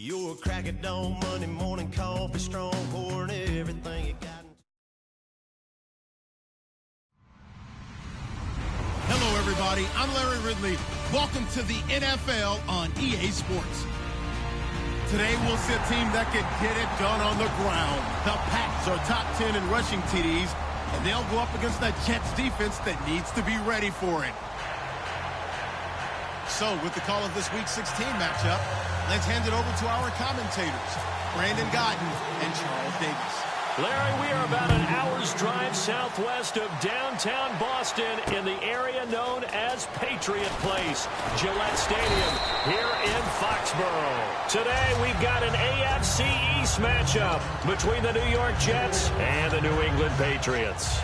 Your crack it dawn, Monday morning coffee, strong pouring everything you got. Hello, everybody. I'm Larry Ridley. Welcome to the NFL on EA Sports. Today, we'll see a team that can get it done on the ground. The Pats are top 10 in rushing TDs, and they'll go up against the Jets defense that needs to be ready for it. So, with the call of this Week 16 matchup, let's hand it over to our commentators, Brandon Guyton and Charles Davis. Larry, we are about an hour's drive southwest of downtown Boston in the area known as Patriot Place, Gillette Stadium, here in Foxborough. Today, we've got an AFC East matchup between the New York Jets and the New England Patriots.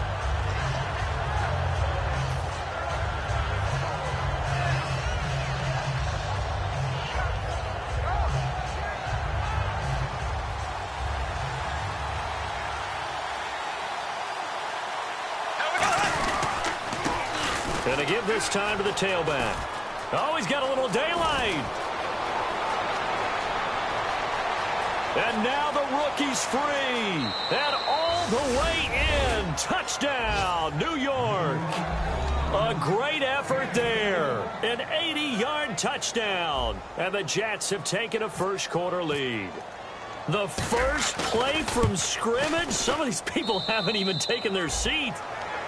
Going to give this time to the tailback. Oh, he's got a little daylight. And now the rookie's free. And all the way in. Touchdown, New York. A great effort there. An 80-yard touchdown. And the Jets have taken a first-quarter lead. The first play from scrimmage? Some of these people haven't even taken their seat.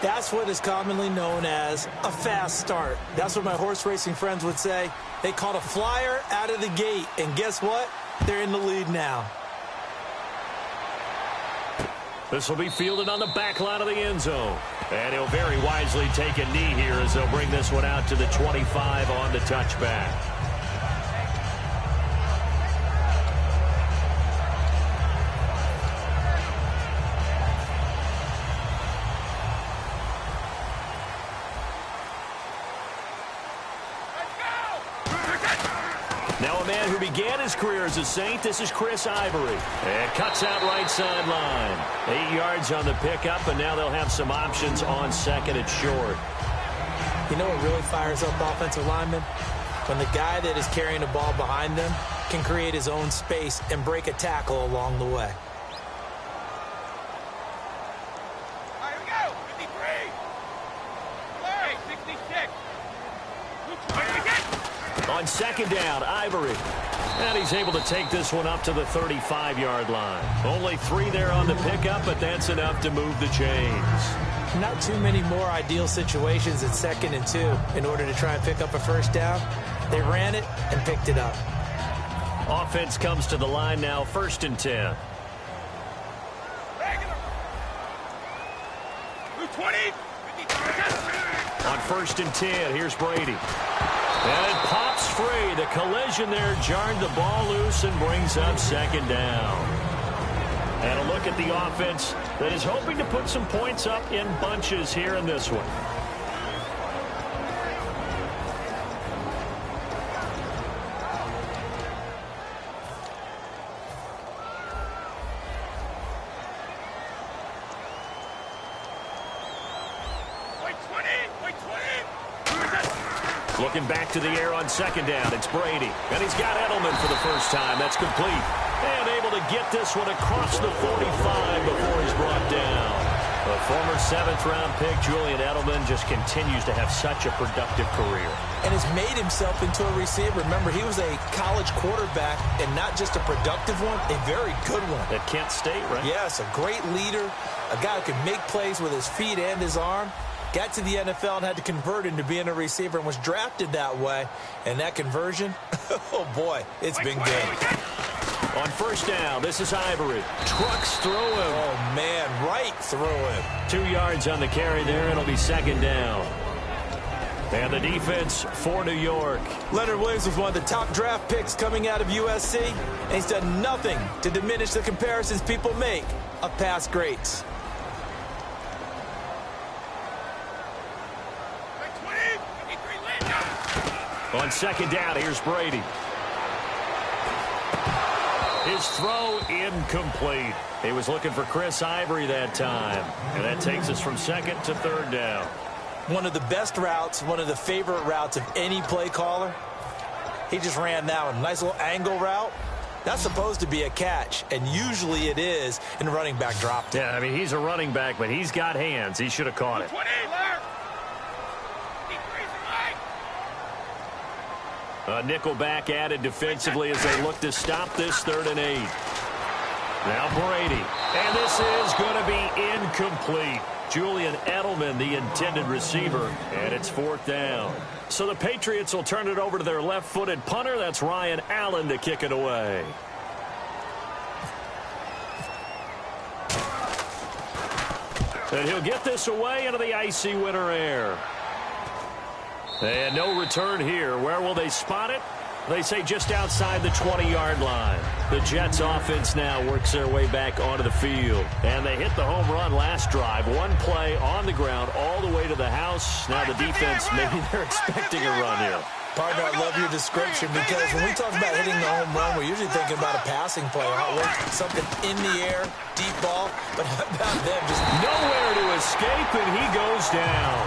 That's what is commonly known as a fast start. That's what my horse racing friends would say. They caught a flyer out of the gate, and guess what? They're in the lead now. This will be fielded on the back line of the end zone. And he'll very wisely take a knee here as they'll bring this one out to the 25 on the touchback. Now a man who began his career as a Saint, this is Chris Ivory. And cuts out right sideline. 8 yards on the pickup, and now they'll have some options on second and short. You know what really fires up offensive linemen? When the guy that is carrying the ball behind them can create his own space and break a tackle along the way. All right, here we go. 53. Hey, 66. On second down, Ivory. And he's able to take this one up to the 35-yard line. Only 3 there on the pickup, but that's enough to move the chains. Not too many more ideal situations at 2nd and 2 in order to try and pick up a first down. They ran it and picked it up. Offense comes to the line now, 1st and 10. 20. On 1st and 10, here's Brady. And it pops free. The collision there jarred the ball loose and brings up 2nd down. And a look at the offense that is hoping to put some points up in bunches here in this one. Looking back to the air on 2nd down, it's Brady. And he's got Edelman for the first time. That's complete. And able to get this one across the 45 before he's brought down. The former 7th-round pick, Julian Edelman, just continues to have such a productive career. And has made himself into a receiver. Remember, he was a college quarterback, and not just a productive one, a very good one. At Kent State, right? Yes, a great leader, a guy who can make plays with his feet and his arm. Got to the NFL and had to convert into being a receiver and was drafted that way. And that conversion, oh boy, it's been good. On 1st down, this is Ivory. Trucks through him. Oh, man, right through him. 2 yards on the carry there. It'll be 2nd down. And the defense for New York. Leonard Williams was one of the top draft picks coming out of USC. And he's done nothing to diminish the comparisons people make of past greats. On 2nd down, here's Brady. His throw incomplete. He was looking for Chris Ivory that time. And that takes us from 2nd to 3rd down. One of the best routes, one of the favorite routes of any play caller. He just ran that one. Nice little angle route. That's supposed to be a catch, and usually it is, and the running back dropped it. Yeah, I mean, he's a running back, but he's got hands. He should have caught it. 20, A nickel back added defensively as they look to stop this 3rd and 8. Now Brady. And this is going to be incomplete. Julian Edelman, the intended receiver, and it's 4th down. So the Patriots will turn it over to their left-footed punter. That's Ryan Allen to kick it away. And he'll get this away into the icy winter air. And no return here. Where will they spot it? They say just outside the 20-yard line. The Jets offense now works their way back onto the field. And they hit the home run last drive. One play on the ground all the way to the house. Now the defense, maybe they're expecting a run here. Partner, I love your description because when we talk about hitting the home run, we're usually thinking about a passing play, aren't we? Something in the air, deep ball. But how about them just nowhere to escape, and he goes down.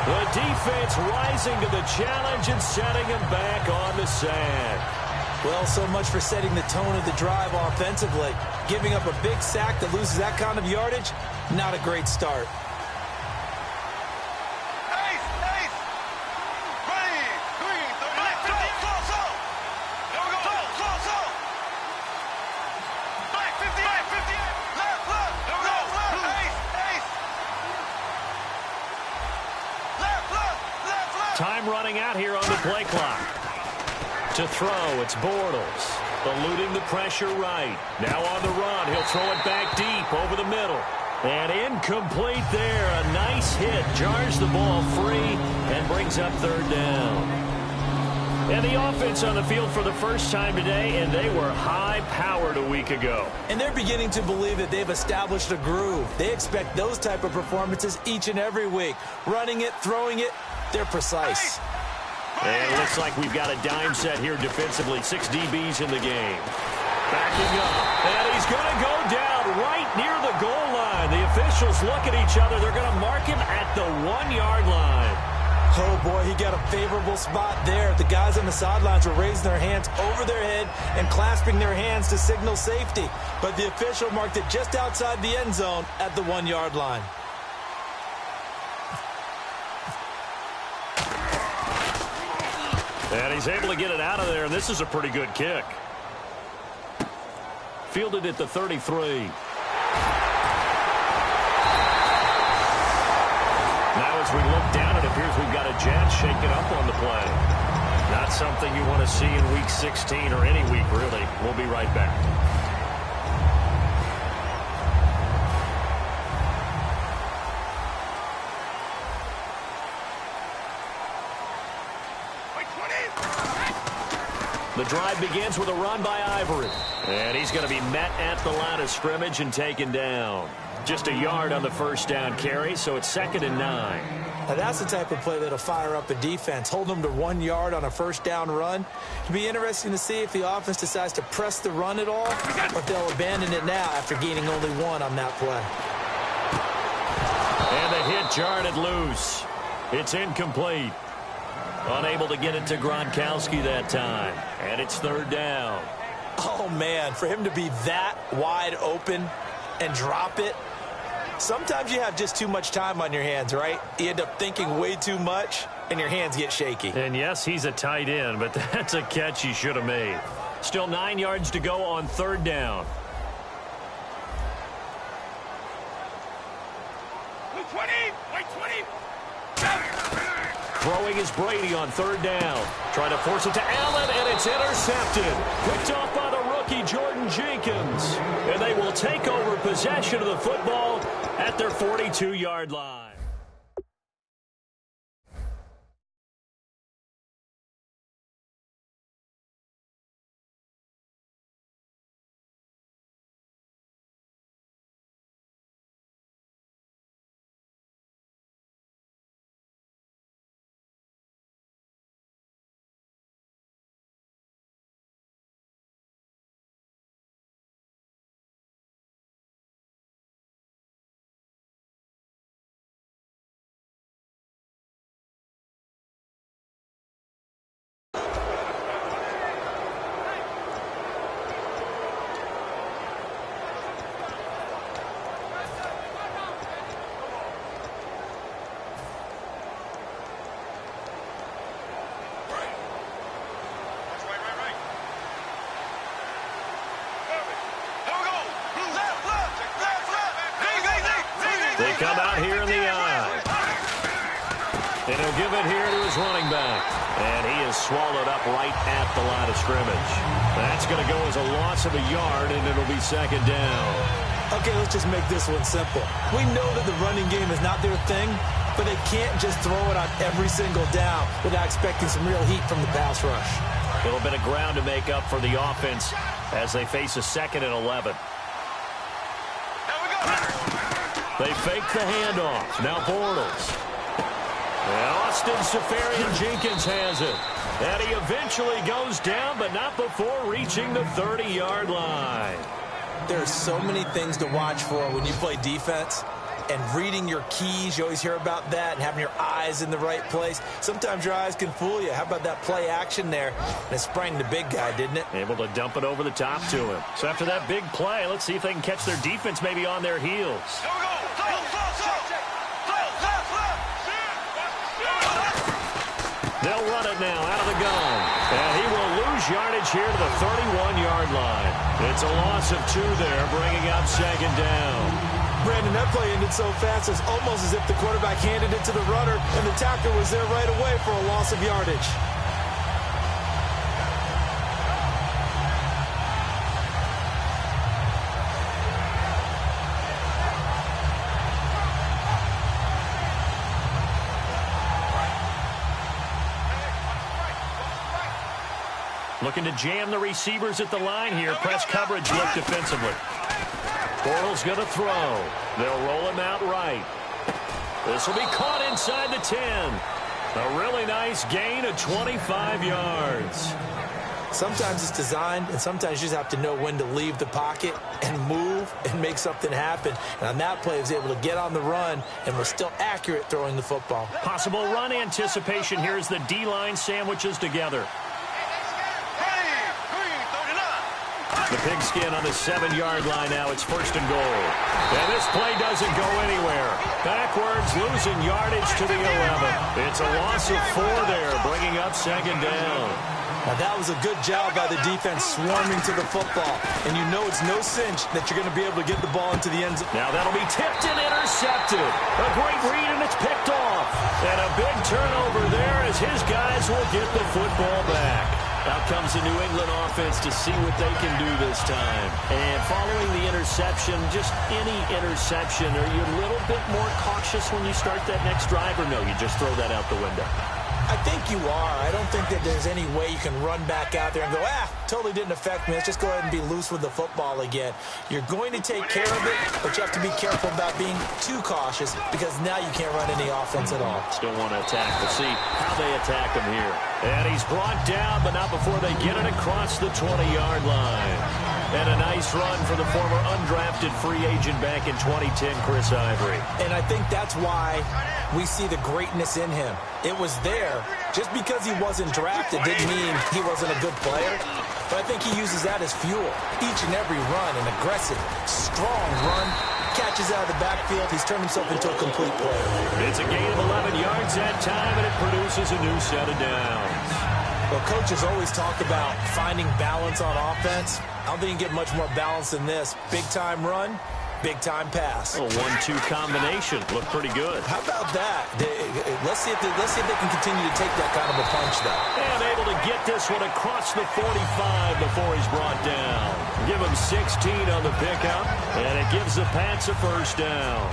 The defense rising to the challenge and setting him back on the sand. Well, so much for setting the tone of the drive offensively. Giving up a big sack that loses that kind of yardage, not a great start. Time running out here on the play clock. To throw, it's Bortles. Eluding the pressure right. Now on the run, he'll throw it back deep over the middle. And incomplete there. A nice hit. Jars the ball free and brings up 3rd down. And the offense on the field for the first time today, and they were high-powered a week ago. And they're beginning to believe that they've established a groove. They expect those type of performances each and every week. Running it, throwing it, they're precise. And it looks like we've got a dime set here defensively. 6 DBs in the game. Backing up. And he's going to go down right near the goal line. The officials look at each other. They're going to mark him at the 1-yard line. Oh, boy, he got a favorable spot there. The guys on the sidelines were raising their hands over their head and clasping their hands to signal safety. But the official marked it just outside the end zone at the 1-yard line. And he's able to get it out of there, and this is a pretty good kick. Fielded at the 33. Now as we look down, it appears we've got a Jets shaking up on the play. Not something you want to see in Week 16 or any week, really. We'll be right back. The drive begins with a run by Ivory. And he's going to be met at the line of scrimmage and taken down. Just a yard on the 1st down carry, so it's 2nd and 9. Now that's the type of play that'll fire up a defense. Hold them to 1 yard on a 1st down run. It'll be interesting to see if the offense decides to press the run at all, or if they'll abandon it now after gaining only 1 on that play. And the hit jarred it loose. It's incomplete. Unable to get it to Gronkowski that time. And it's 3rd down. Oh, man, for him to be that wide open and drop it. Sometimes you have just too much time on your hands, right? You end up thinking way too much, and your hands get shaky. And, yes, he's a tight end, but that's a catch he should have made. Still 9 yards to go on 3rd down. 20, 20. Throwing is Brady on 3rd down. Trying to force it to Allen, and it's intercepted. Picked off by the rookie, Jordan Jenkins. And they will take over possession of the football at their 42-yard line. come out here in the eye. And he'll give it here to his running back. And he is swallowed up right at the line of scrimmage. That's going to go as a loss of a yard, and it'll be second down. Okay, let's just make this one simple. We know that the running game is not their thing, but they can't just throw it on every single down without expecting some real heat from the pass rush. A little bit of ground to make up for the offense as they face a 2nd and 11. They fake the handoff. Now Bortles. And Austin Seferian-Jenkins has it. And he eventually goes down, but not before reaching the 30-yard line. There are so many things to watch for when you play defense. And reading your keys, you always hear about that, and having your eyes in the right place. Sometimes your eyes can fool you. How about that play action there? And it sprang the big guy, didn't it? Able to dump it over the top to him. So after that big play, let's see if they can catch their defense maybe on their heels. They'll run it now out of the gun. And he will lose yardage here to the 31-yard line. It's a loss of 2 there, bringing up second down. Brandon, that play ended so fast, it's almost as if the quarterback handed it to the runner, and the tackler was there right away for a loss of yardage. Looking to jam the receivers at the line here. Press coverage look defensively. Bortles going to throw. They'll roll him out right. This will be caught inside the 10. A really nice gain of 25 yards. Sometimes it's designed, and sometimes you just have to know when to leave the pocket and move and make something happen. And on that play, he was able to get on the run and was still accurate throwing the football. Possible run anticipation here as the D-line sandwiches together. The pigskin on the 7-yard line now. It's 1st and goal. And this play doesn't go anywhere. Backwards, losing yardage to the 11. It's a loss of 4 there, bringing up second down. Now that was a good job by the defense swarming to the football. And you know it's no cinch that you're going to be able to get the ball into the end zone. Now that'll be tipped and intercepted. A great read, and it's picked off. And a big turnover there as his guys will get the football back. Out comes the New England offense to see what they can do this time. And following the interception, just any interception, are you a little bit more cautious when you start that next drive, or no, you just throw that out the window? I think you are. I don't think that there's any way you can run back out there and go, totally didn't affect me. Let's just go ahead and be loose with the football again. You're going to take care of it, but you have to be careful about being too cautious because now you can't run any offense at all. Still want to attack. We'll see how they attack him here. And he's brought down, but not before they get it across the 20-yard line. And a nice run for the former undrafted free agent back in 2010, Chris Ivory. And I think that's why we see the greatness in him. It was there. Just because he wasn't drafted didn't mean he wasn't a good player. But I think he uses that as fuel. Each and every run, an aggressive, strong run, catches out of the backfield. He's turned himself into a complete player. It's a gain of 11 yards that time, and it produces a new set of downs. Well, coaches always talk about finding balance on offense. I don't think you can get much more balance than this. Big-time run, big-time pass. A 1-2 combination. Looked pretty good. How about that? Let's see if they can continue to take that kind of a punch, though. And able to get this one across the 45 before he's brought down. Give him 16 on the pickup, and it gives the Pats a first down.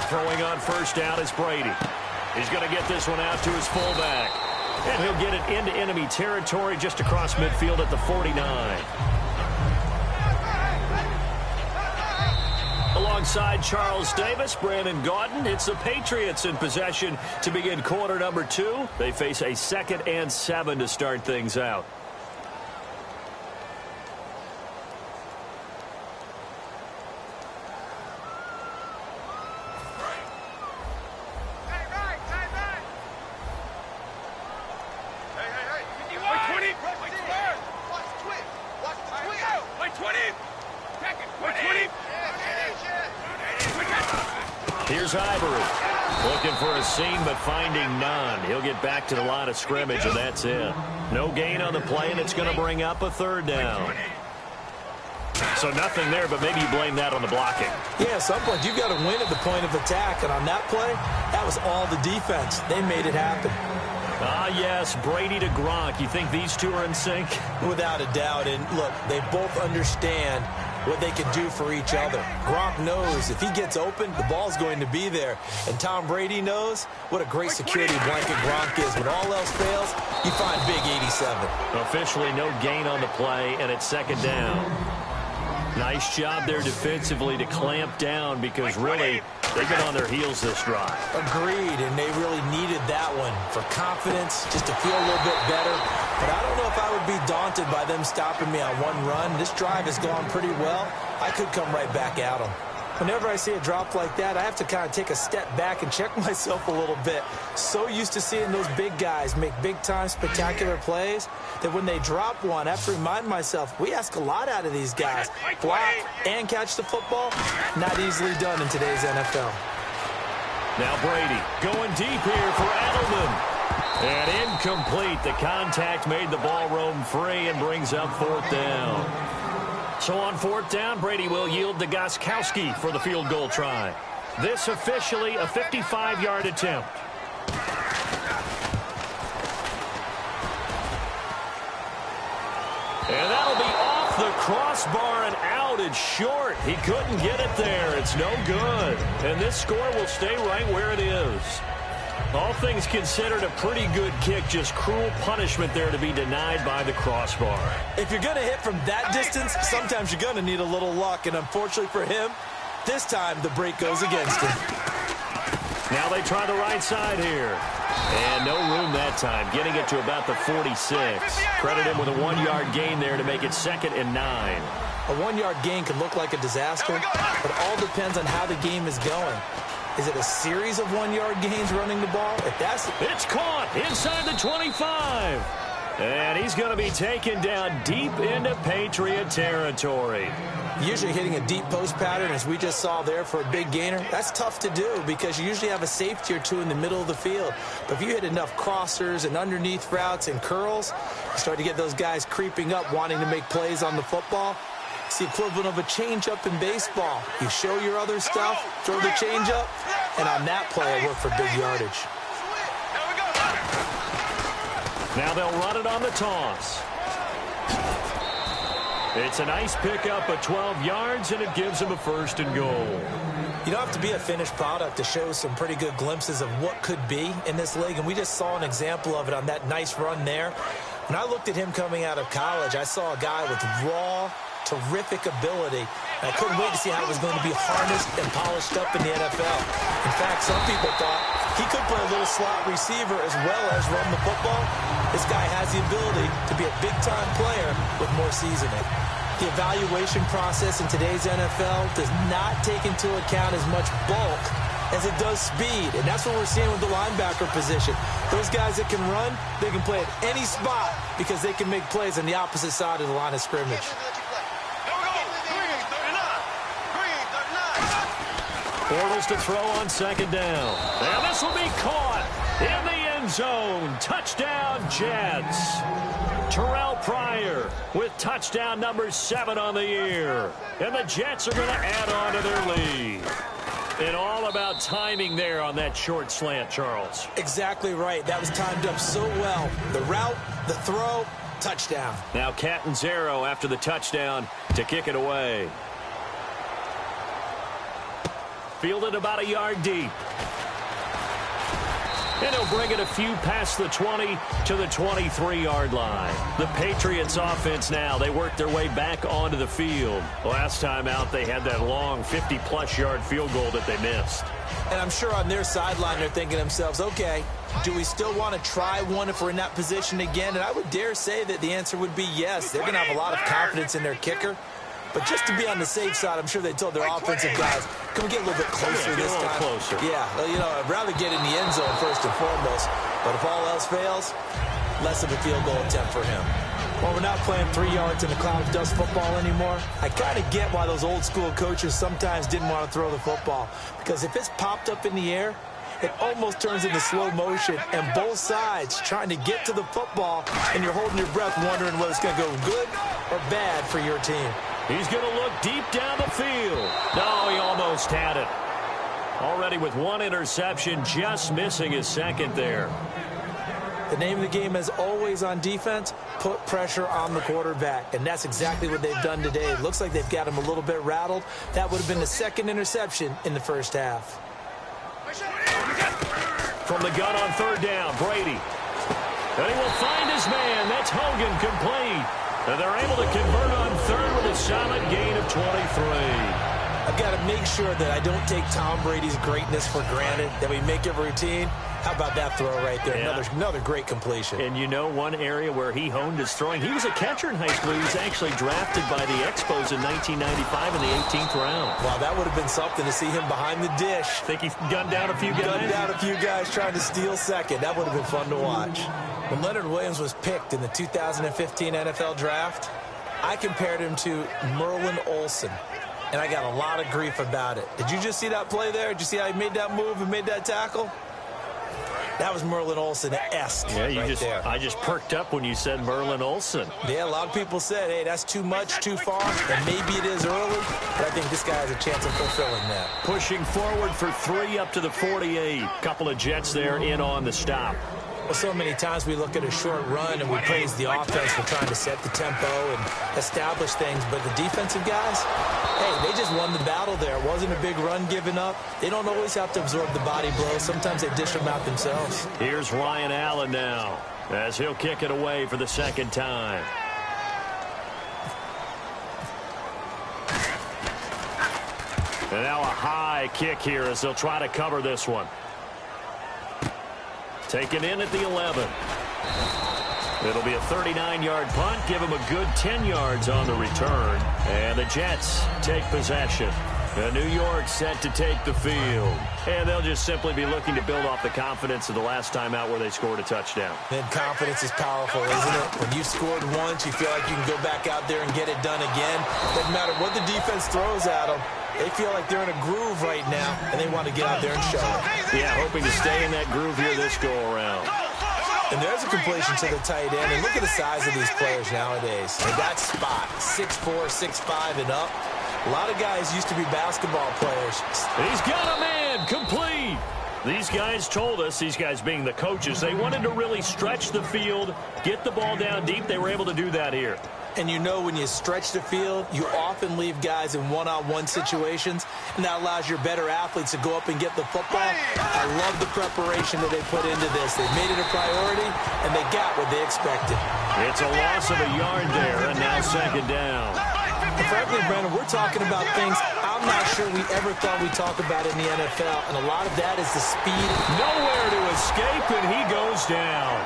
Throwing on first down is Brady. He's going to get this one out to his fullback. And he'll get it into enemy territory just across midfield at the 49. Alongside Charles Davis, Brandon Gaudin, it's the Patriots in possession to begin quarter number 2. They face a 2nd and 7 to start things out. Here's Ivory. Looking for a seam, but finding none. He'll get back to the line of scrimmage, and that's it. No gain on the play, and it's going to bring up a third down. So nothing there, but maybe you blame that on the blocking. Yeah, at some point, you've got to win at the point of attack. And on that play, that was all the defense. They made it happen. Ah, yes, Brady to Gronk. You think these two are in sync? Without a doubt. And look, they both understand what they can do for each other. Gronk knows if he gets open, the ball's going to be there. And Tom Brady knows what a great security blanket Gronk is. When all else fails, you find big 87. Officially no gain on the play, and it's second down. Nice job there defensively to clamp down because really they've been on their heels this drive. Agreed, and they really needed that one for confidence, just to feel a little bit better. But I don't know if I would be daunted by them stopping me on one run. This drive has gone pretty well. I could come right back at them. Whenever I see a drop like that, I have to kind of take a step back and check myself a little bit. So used to seeing those big guys make big-time spectacular plays that when they drop one, I have to remind myself, we ask a lot out of these guys. Block and catch the football, not easily done in today's NFL. Now Brady going deep here for Edelman. And incomplete. The contact made the ball roam free and brings up fourth down. So on fourth down, Brady will yield to Gostkowski for the field goal try. This officially a 55-yard attempt. And that'll be off the crossbar and out. It's short. He couldn't get it there. It's no good. And this score will stay right where it is. All things considered, a pretty good kick. Just cruel punishment there to be denied by the crossbar. If you're going to hit from that distance, sometimes you're going to need a little luck. And unfortunately for him, this time the break goes against him. Now they try the right side here. And no room that time, getting it to about the 46. Credit him with a 1-yard gain there to make it 2nd and 9. A 1-yard gain can look like a disaster, but all depends on how the game is going. Is it a series of 1-yard gains running the ball? If that's... It's caught inside the 25. And he's going to be taken down deep into Patriot territory. Usually hitting a deep post pattern, as we just saw there for a big gainer, that's tough to do because you usually have a safety or two in the middle of the field. But if you hit enough crossers and underneath routes and curls, you start to get those guys creeping up wanting to make plays on the football. It's the equivalent of a changeup in baseball. You show your other stuff, throw the changeup, and on that play, it worked for big yardage. Now they'll run it on the toss. It's a nice pickup of 12 yards, and it gives them a 1st and goal. You don't have to be a finished product to show some pretty good glimpses of what could be in this league, and we just saw an example of it on that nice run there. When I looked at him coming out of college, I saw a guy with raw, terrific ability. I couldn't wait to see how it was going to be harnessed and polished up in the NFL. In fact, some people thought he could play a little slot receiver as well as run the football. This guy has the ability to be a big-time player with more seasoning. The evaluation process in today's NFL does not take into account as much bulk as it does speed, and that's what we're seeing with the linebacker position. Those guys that can run, they can play at any spot because they can make plays on the opposite side of the line of scrimmage. Bortles to throw on 2nd down. And this will be caught in the end zone. Touchdown, Jets. Terrell Pryor with touchdown number 7 on the year. And the Jets are going to add on to their lead. And all about timing there on that short slant, Charles. Exactly right. That was timed up so well. The route, the throw, touchdown. Now Catanzaro after the touchdown to kick it away. Fielded about a yard deep. And he'll bring it a few past the 20 to the 23-yard line. The Patriots offense now, they work their way back onto the field. Last time out, they had that long 50-plus yard field goal that they missed. And I'm sure on their sideline, they're thinking to themselves, okay, do we still want to try one if we're in that position again? And I would dare say that the answer would be yes. They're going to have a lot of confidence in their kicker. But just to be on the safe side, I'm sure they told their offensive guys, can we get a little bit closer this time? Closer. Yeah, well, you know, I'd rather get in the end zone first and foremost. But if all else fails, less of a field goal attempt for him. Well, we're not playing 3 yards in a cloud of dust football anymore. I kind of get why those old school coaches sometimes didn't want to throw the football. Because if it's popped up in the air it almost turns into slow motion, and both sides trying to get to the football, and you're holding your breath wondering whether it's going to go good or bad for your team. He's going to look deep down the field. No, he almost had it. Already with one interception, just missing his second there. The name of the game, as always on defense, put pressure on the quarterback. And that's exactly what they've done today. It looks like they've got him a little bit rattled. That would have been the second interception in the first half. From the gun on third down, Brady. And he will find his man. That's Hogan, complete. And they're able to convert on third with a solid gain of 23. I've got to make sure that I don't take Tom Brady's greatness for granted, that we make it routine. How about that throw right there? Yeah. Another great completion. And you know one area where he honed his throwing, he was a catcher in high school. He was actually drafted by the Expos in 1995 in the 18th round. Wow, that would have been something to see him behind the dish. Think he gunned down a few guys? Gunned down a few guys trying to steal second. That would have been fun to watch. When Leonard Williams was picked in the 2015 NFL Draft, I compared him to Merlin Olsen. And I got a lot of grief about it. Did you just see that play there? Did you see how he made that move and made that tackle? That was Merlin Olsen-esque. Yeah, there. I just perked up when you said Merlin Olsen. Yeah, a lot of people said, hey, that's too much, too far, and maybe it is early, but I think this guy has a chance of fulfilling that. Pushing forward for 3 up to the 48. Couple of Jets there in on the stop. Well, so many times we look at a short run and we praise the offense for trying to set the tempo and establish things, but the defensive guys, hey, they just won the battle there. It wasn't a big run given up. They don't always have to absorb the body blows. Sometimes they dish them out themselves. Here's Ryan Allen now as he'll kick it away for the second time. And now a high kick here as they'll try to cover this one. Taken in at the 11. It'll be a 39-yard punt. Give him a good 10 yards on the return. And the Jets take possession. New York set to take the field. And they'll just simply be looking to build off the confidence of the last time out where they scored a touchdown. And confidence is powerful, isn't it? When you've scored once, you feel like you can go back out there and get it done again. Doesn't matter what the defense throws at them. They feel like they're in a groove right now, and they want to get out there and show it. Yeah, hoping to stay in that groove here this go-around. And there's a completion to the tight end. And look at the size of these players nowadays. In that spot, 6'4", 6'5", and up. A lot of guys used to be basketball players. He's got a man, complete. These guys told us, these guys being the coaches, they wanted to really stretch the field, get the ball down deep. They were able to do that here. And you know when you stretch the field, you often leave guys in one-on-one situations, and that allows your better athletes to go up and get the football. I love the preparation that they put into this. They made it a priority, and they got what they expected. It's a loss of a yard there, and now second down. And frankly, Brandon, we're talking about things I'm not sure we ever thought we'd talk about in the NFL, and a lot of that is the speed. Nowhere to escape, and he goes down.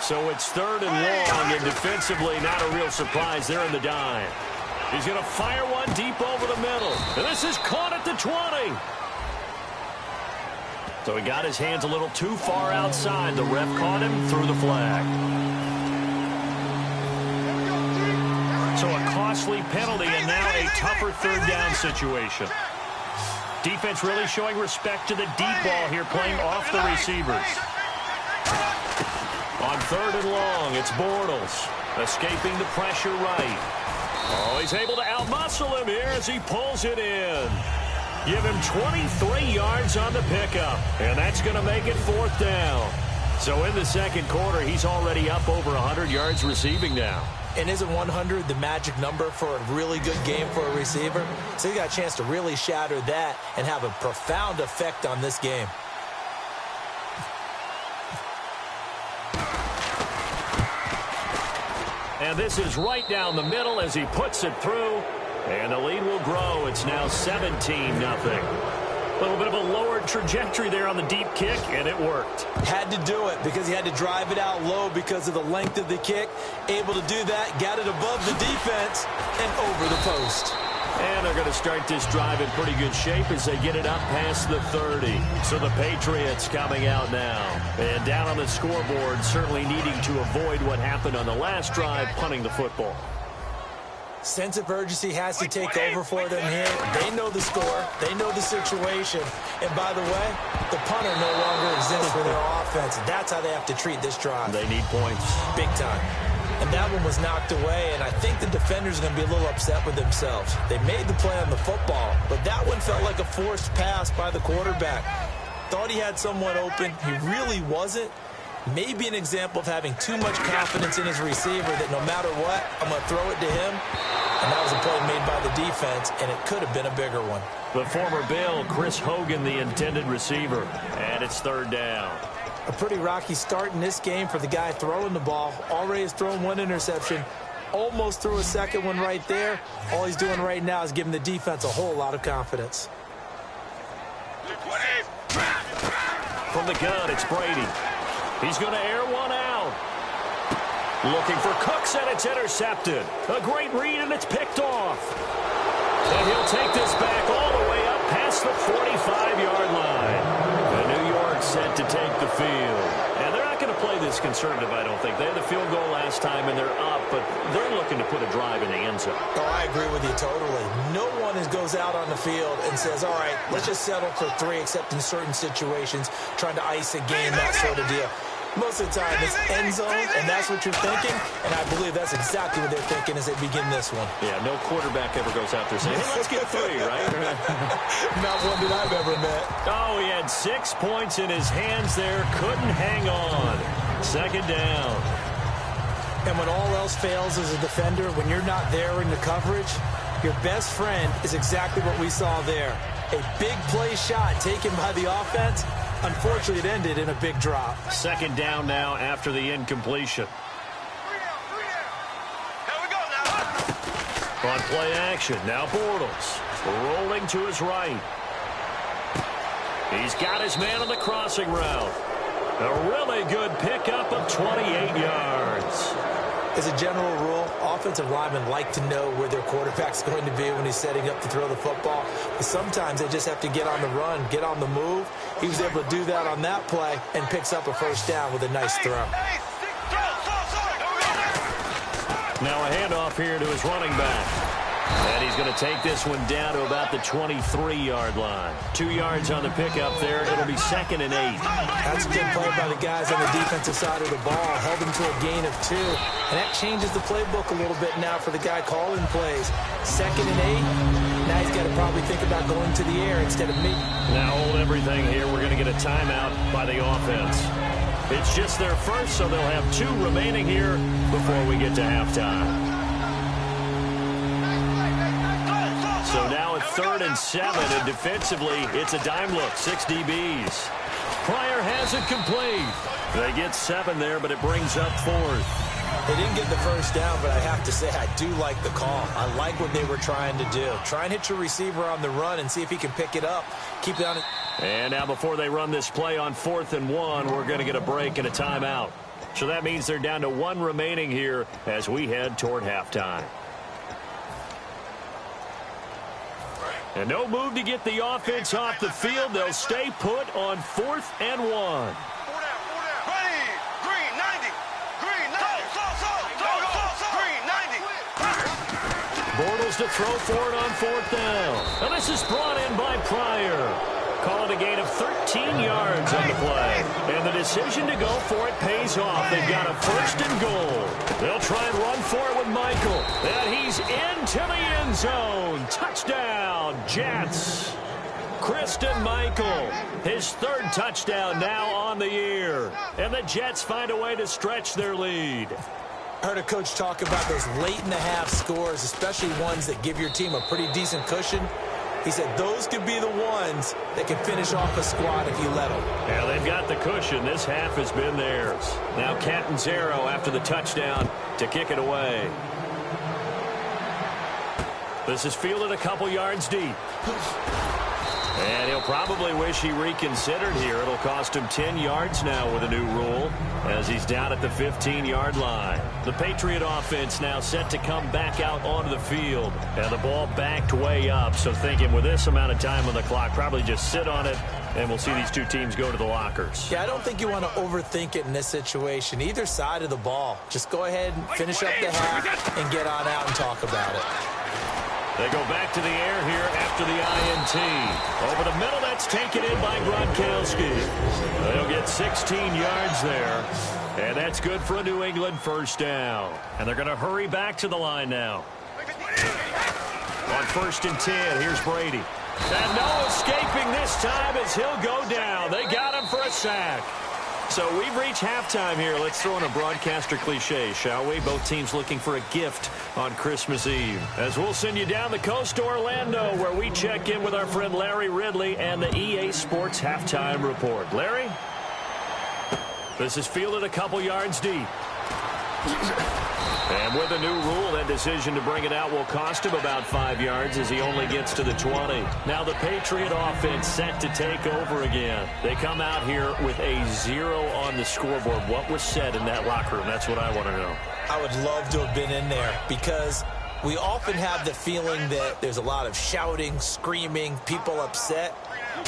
So it's third and long, and defensively not a real surprise there in the dime. He's going to fire one deep over the middle. And this is caught at the 20. So he got his hands a little too far outside. The ref caught him, threw the flag. So a costly penalty and now a tougher third down situation. Defense really showing respect to the deep ball here, playing off the receivers. On third and long, it's Bortles escaping the pressure right. Oh, he's able to outmuscle him here as he pulls it in. Give him 23 yards on the pickup, and that's going to make it fourth down. So in the second quarter, he's already up over 100 yards receiving now. And isn't 100 the magic number for a really good game for a receiver? So he got a chance to really shatter that and have a profound effect on this game. And this is right down the middle as he puts it through. And the lead will grow. It's now 17-0. A little bit of a lowered trajectory there on the deep kick, and it worked. Had to do it because he had to drive it out low because of the length of the kick. Able to do that, got it above the defense, and over the post. And they're going to start this drive in pretty good shape as they get it up past the 30. So the Patriots coming out now. And down on the scoreboard, certainly needing to avoid what happened on the last drive, punting the football. Sense of urgency has to take over for them here. They know the score. They know the situation. And by the way, the punter no longer exists for their offense. That's how they have to treat this drive. They need points. Big time. And that one was knocked away, and I think the defenders are going to be a little upset with themselves. They made the play on the football, but that one felt like a forced pass by the quarterback. Thought he had someone open. He really wasn't. Maybe an example of having too much confidence in his receiver that no matter what, I'm going to throw it to him. And that was a play made by the defense, and it could have been a bigger one. The former Bill, Chris Hogan, the intended receiver. And it's third down. A pretty rocky start in this game for the guy throwing the ball. Already has thrown one interception. Almost threw a second one right there. All he's doing right now is giving the defense a whole lot of confidence. From the gun, it's Brady. He's going to air one out. Looking for Cooks, and it's intercepted. A great read, and it's picked off. And he'll take this back all the way up past the 45-yard line. And New York set to take the field. And they're not going to play this conservative, I don't think. They had the field goal last time, and they're up, but they're looking to put a drive in the end zone. Oh, I agree with you totally. No one goes out on the field and says, all right, let's just settle for 3, except in certain situations, trying to ice a game, that sort of deal. Most of the time, it's end zone, and that's what you're thinking. And I believe that's exactly what they're thinking as they begin this one. Yeah, no quarterback ever goes out there saying, hey, let's get 3, right? Not one that I've ever met. Oh, he had 6 points in his hands there. Couldn't hang on. Second down. And when all else fails as a defender, when you're not there in the coverage, your best friend is exactly what we saw there. A big play shot taken by the offense. Unfortunately, it ended in a big drop. Second down now after the incompletion. On play action, now Bortles rolling to his right. He's got his man on the crossing route. A really good pickup of 28 yards. As a general rule, offensive linemen like to know where their quarterback's going to be when he's setting up to throw the football. But sometimes they just have to get on the run, get on the move. He was able to do that on that play and picks up a first down with a nice throw. Now a handoff here to his running back. And he's going to take this one down to about the 23-yard line. 2 yards on the pickup there. It'll be 2nd and 8. That's a good play by the guys on the defensive side of the ball. Held him to a gain of 2. And that changes the playbook a little bit now for the guy calling plays. 2nd and 8. Now he's got to probably think about going to the air instead of me. Now hold everything here. We're going to get a timeout by the offense. It's just their first, so they'll have 2 remaining here before we get to halftime. So now it's 3rd and 7, and defensively, it's a dime look, 6 DBs. Pryor has it complete. They get 7 there, but it brings up 4th. They didn't get the first down, but I have to say I do like the call. I like what they were trying to do. Try and hit your receiver on the run and see if he can pick it up. Keep it on it. And now before they run this play on 4th and 1, we're going to get a break and a timeout. So that means they're down to 1 remaining here as we head toward halftime. And no move to get the offense off the field. They'll stay put on 4th and 1. Bortles to throw for it on 4th down. And this is brought in by Pryor. Call it a gain of 13 yards on the play. And the decision to go for it pays off. They've got a 1st and goal. They'll try and run for it with Michael. And he's into the end zone. Touchdown, Jets. Christian Michael, his 3rd touchdown now on the year. And the Jets find a way to stretch their lead. I heard a coach talk about those late-in-the-half scores, especially ones that give your team a pretty decent cushion. He said those could be the ones that can finish off a squad if you let them. Yeah, they've got the cushion. This half has been theirs. Now Catanzaro after the touchdown to kick it away. This is fielded a couple yards deep. And he'll probably wish he reconsidered here. It'll cost him 10 yards now with a new rule as he's down at the 15-yard line. The Patriot offense now set to come back out onto the field. And the ball backed way up. So thinking with this amount of time on the clock, probably just sit on it, and we'll see these two teams go to the lockers. Yeah, I don't think you want to overthink it in this situation. Either side of the ball. Just go ahead and finish up the half and get on out and talk about it. They go back to the air here after the INT. Over the middle, that's taken in by Gronkowski. They'll get 16 yards there, and that's good for a New England first down. And they're going to hurry back to the line now. On 1st and 10, here's Brady. And no escaping this time as he'll go down. They got him for a sack. So we've reached halftime here. Let's throw in a broadcaster cliche, shall we? Both teams looking for a gift on Christmas Eve. As we'll send you down the coast to Orlando, where we check in with our friend Larry Ridley and the EA Sports Halftime Report. Larry? This is fielded a couple yards deep. And with a new rule, that decision to bring it out will cost him about 5 yards as he only gets to the 20. Now the Patriot offense set to take over again. They come out here with a 0 on the scoreboard. What was said in that locker room? That's what I want to know. I would love to have been in there because we often have the feeling that there's a lot of shouting, screaming, people upset.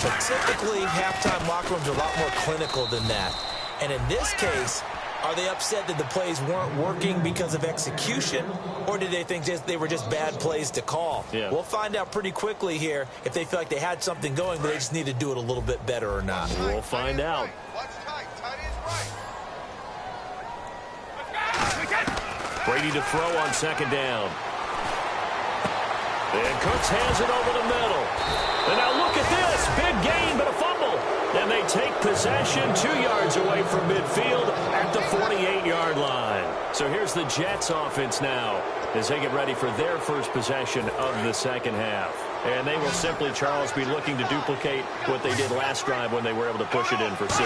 But typically, halftime locker rooms are a lot more clinical than that. And in this case, are they upset that the plays weren't working because of execution, or did they think they were just bad plays to call? Yeah. We'll find out pretty quickly here if they feel like they had something going, but they just need to do it a little bit better or not. We'll find out. Brady to throw on 2nd down. And Cooks has it over the middle. And now look at this. Big gain, but a fumble. And they take possession 2 yards away from midfield at the 48-yard line. So here's the Jets offense now as they get ready for their first possession of the second half. And they will simply, Charles, be looking to duplicate what they did last drive when they were able to push it in for 6.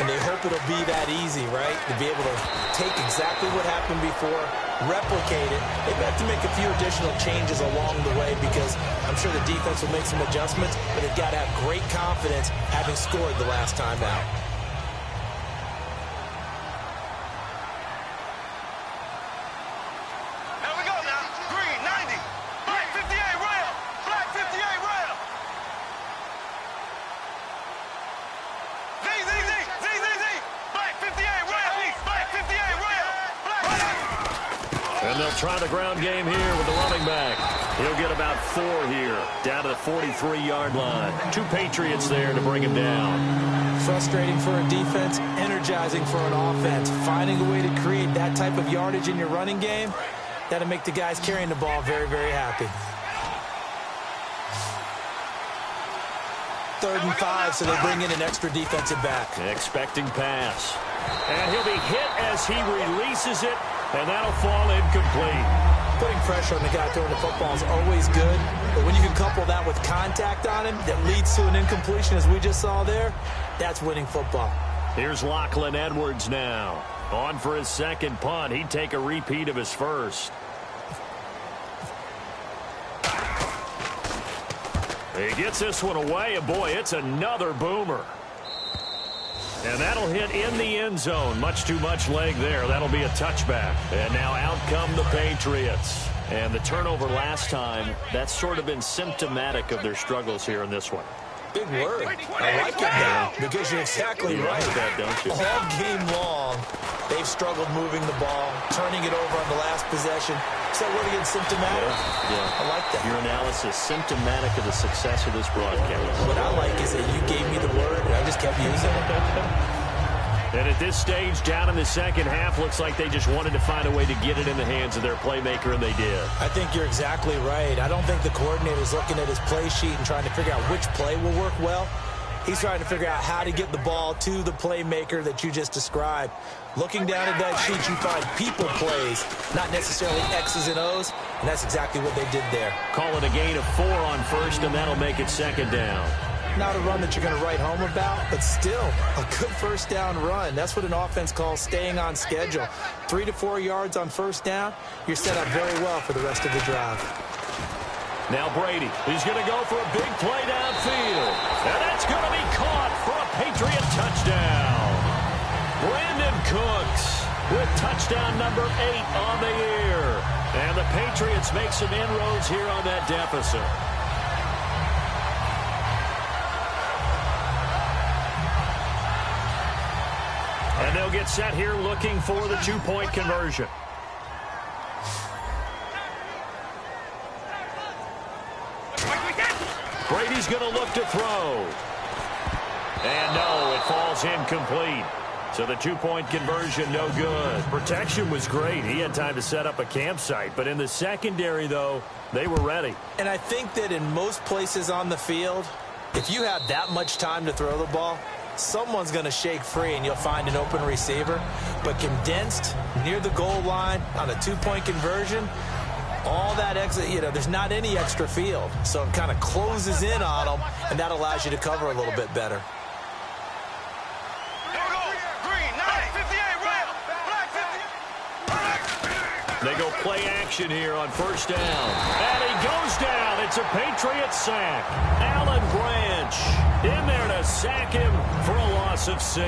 And they hope it'll be that easy, right? To be able to take exactly what happened before, replicate it. They've got to make a few additional changes along the way because I'm sure the defense will make some adjustments, but they've got to have great confidence having scored the last time out. Here we go now. Green, 90. Black 58, rail. Black 58, rail. Z. Black 58, rail. Black 58, rail. Black. And they'll try the ground game here with the running back. He'll get about 4 here, down to the 43-yard line. 2 Patriots there to bring him down. Frustrating for a defense, energizing for an offense. Finding a way to create that type of yardage in your running game, that'll make the guys carrying the ball very, very happy. 3rd and 5, so they bring in an extra defensive back. Expecting pass. And he'll be hit as he releases it, and that'll fall incomplete. Putting pressure on the guy throwing the football is always good, but when you can couple that with contact on him that leads to an incompletion, as we just saw there, that's winning football. Here's Lachlan Edwards now. On for his second punt. He'd take a repeat of his first. He gets this one away, and boy, it's another boomer. And that'll hit in the end zone. Much too much leg there. That'll be a touchback. And now out come the Patriots. And the turnover last time, that's sort of been symptomatic of their struggles here in this one. Big word. I like it now because you're exactly right. That, don't you? All game long, they've struggled moving the ball, turning it over on the last possession. Is that word again, symptomatic? Yeah. I like that. Your analysis, symptomatic of the success of this broadcast. What I like is that you gave me the word, and I just kept using it. And at this stage, down in the second half, looks like they just wanted to find a way to get it in the hands of their playmaker, and they did. I think you're exactly right. I don't think the coordinator's looking at his play sheet and trying to figure out which play will work well. He's trying to figure out how to get the ball to the playmaker that you just described. Looking down at that sheet, you find people plays, not necessarily X's and O's, and that's exactly what they did there. Call it a gain of 4 on first, and that'll make it second down. Not a run that you're going to write home about, but still a good first down run. That's what an offense calls staying on schedule. 3 to 4 yards on first down, you're set up very well for the rest of the drive. Now Brady, he's going to go for a big play downfield. And that's going to be caught for a Patriot touchdown. Brandon Cooks with touchdown number 8 on the year. And the Patriots make some inroads here on that deficit. And they'll get set here looking for the two-point conversion. Brady's going to look to throw. And no, it falls incomplete. So the two-point conversion, no good. Protection was great. He had time to set up a campsite. But in the secondary, though, they were ready. And I think that in most places on the field, if you have that much time to throw the ball, someone's going to shake free and you'll find an open receiver. But condensed near the goal line on a two-point conversion, all that extra, there's not any extra field. So it kind of closes in on them, and that allows you to cover a little bit better. They go play action here on first down. And he goes down. It's a Patriot sack. Alan Branch in there to sack him for a loss of 6.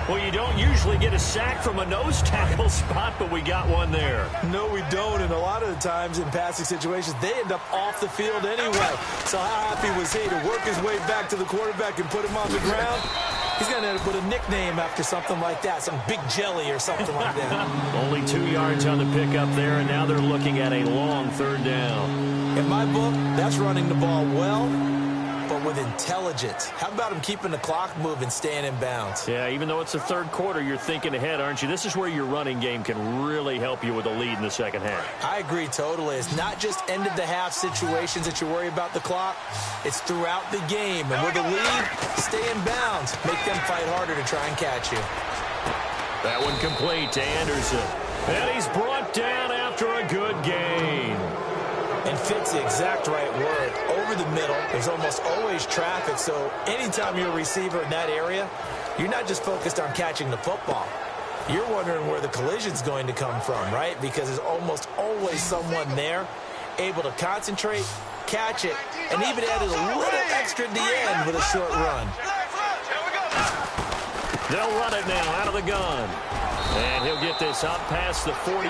Well, you don't usually get a sack from a nose tackle spot, but we got one there. No, we don't, and a lot of the times in passing situations, they end up off the field anyway. So how happy was he to work his way back to the quarterback and put him on the ground? He's going to end up with a nickname after something like that, some Big Jelly or something like that. Only 2 yards on the pickup there, and now they're looking at a long third down. In my book, that's running the ball well, but with intelligence. How about him keeping the clock moving, staying in bounds? Yeah, even though it's the third quarter, you're thinking ahead, aren't you? This is where your running game can really help you with a lead in the second half. I agree totally. It's not just end-of-the-half situations that you worry about the clock. It's throughout the game. And with a lead, stay in bounds. Make them fight harder to try and catch you. That one complete to Anderson. And he's brought down after a good gain. And fit's the exact right word. Over the middle, there's almost always traffic, so anytime you're a receiver in that area, you're not just focused on catching the football. You're wondering where the collision's going to come from, right? Because there's almost always someone there able to concentrate, catch it, and even add a little extra at the end with a short run. They'll run it now out of the gun. And he'll get this up past the 45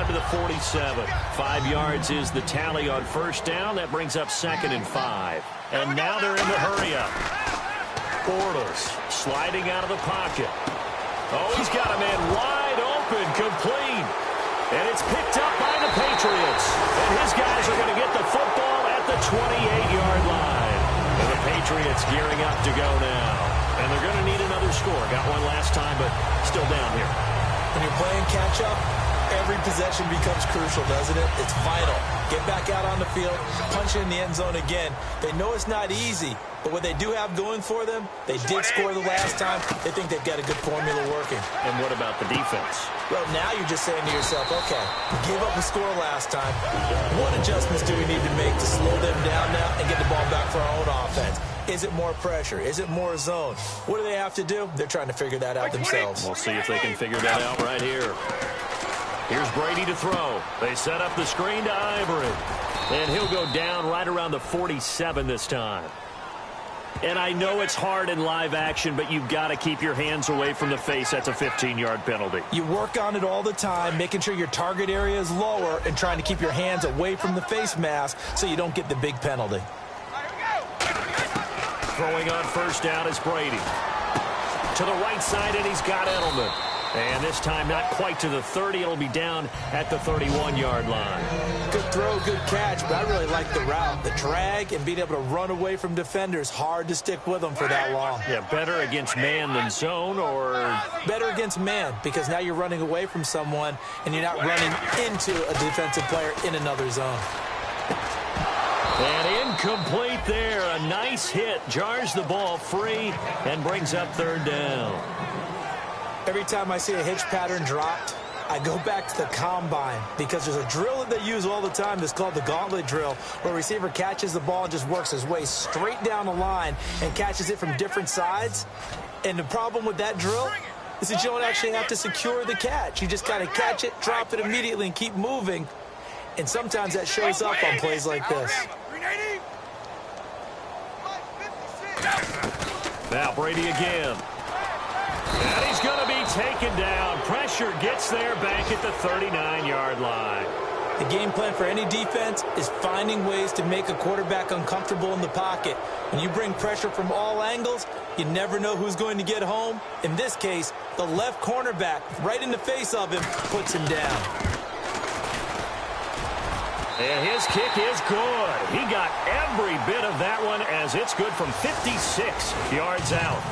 to the 47. 5 yards is the tally on first down. That brings up 2nd and 5. And now they're in the hurry-up. Bortles sliding out of the pocket. Oh, he's got a man wide open, complete. And it's picked up by the Patriots. And his guys are going to get the football at the 28-yard line. And the Patriots gearing up to go now. And they're going to need another score. Got one last time, but still down here. When you're playing catch-up, every possession becomes crucial, doesn't it? It's vital. Get back out on the field, punch it in the end zone again. They know it's not easy, but what they do have going for them, they did score the last time. They think they've got a good formula working. And what about the defense? Well, now you're just saying to yourself, okay, give up a score last time. What adjustments do we need to make to slow them down now and get the ball back for our own offense? Is it more pressure? Is it more zone? What do they have to do? They're trying to figure that out themselves. We'll see if they can figure that out right here. Here's Brady to throw. They set up the screen to Ivory. And he'll go down right around the 47 this time. And I know it's hard in live action, but you've got to keep your hands away from the face. That's a 15-yard penalty. You work on it all the time, making sure your target area is lower and trying to keep your hands away from the face mask so you don't get the big penalty. Throwing on first down is Brady. To the right side, and he's got Edelman. And this time not quite to the 30. It'll be down at the 31-yard line. Good throw, good catch, but I really like the route. The drag and being able to run away from defenders. Hard to stick with them for that long. Yeah, better against man than zone, or? Better against man, because now you're running away from someone and you're not running into a defensive player in another zone. And incomplete there. A nice hit. Jars the ball free and brings up third down. Every time I see a hitch pattern dropped, I go back to the combine because there's a drill that they use all the time that's called the gauntlet drill, where a receiver catches the ball and just works his way straight down the line and catches it from different sides. And the problem with that drill is that you don't actually have to secure the catch. You just got to catch it, drop it immediately, and keep moving. And sometimes that shows up on plays like this. Now Brady again. And he's going to be taken down. Pressure gets there back at the 39-yard line. The game plan for any defense is finding ways to make a quarterback uncomfortable in the pocket. When you bring pressure from all angles, you never know who's going to get home. In this case, the left cornerback, right in the face of him, puts him down. And his kick is good. He got every bit of that one as it's good from 56 yards out.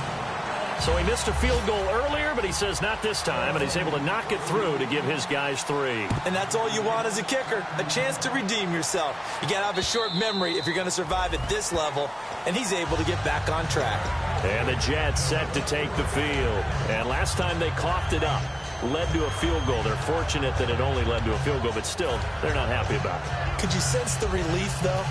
So he missed a field goal earlier, but he says not this time, and he's able to knock it through to give his guys 3. And that's all you want as a kicker, a chance to redeem yourself. You got to have a short memory if you're going to survive at this level, and he's able to get back on track. And the Jets set to take the field. And last time they coughed it up, led to a field goal. They're fortunate that it only led to a field goal, but still, they're not happy about it. Could you sense the relief, though,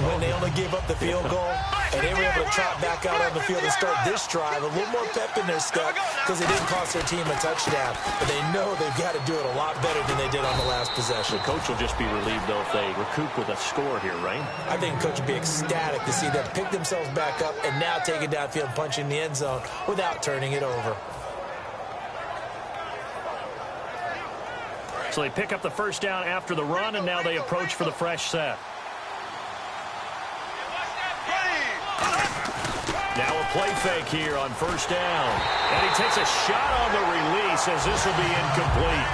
when they only gave up the field goal? And they were able to trot back out on the field and start this drive, a little more pep in their step because it didn't cost their team a touchdown. But they know they've got to do it a lot better than they did on the last possession. The coach will just be relieved, though, if they recoup with a score here, right? I think coach would be ecstatic to see them pick themselves back up and now take it downfield and punch in the end zone without turning it over. So they pick up the first down after the run, and now they approach for the fresh set. Now a play fake here on first down. And he takes a shot on the release as this will be incomplete.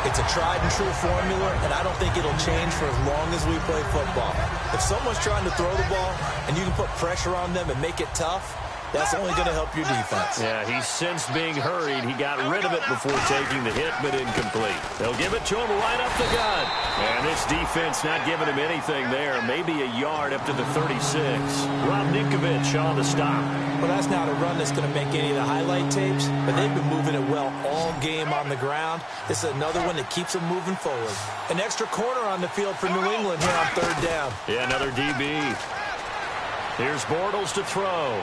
It's a tried and true formula, and I don't think it'll change for as long as we play football. If someone's trying to throw the ball and you can put pressure on them and make it tough, that's only going to help your defense. Yeah, he's since being hurried. He got rid of it before taking the hit, but incomplete. They'll give it to him right up the gut. And this defense not giving him anything there. Maybe a yard up to the 36. Rob Ninkovich on the stop. Well, that's not a run that's going to make any of the highlight tapes, but they've been moving it well all game on the ground. This is another one that keeps them moving forward. An extra corner on the field for New England here on third down. Yeah, another DB. Here's Bortles to throw.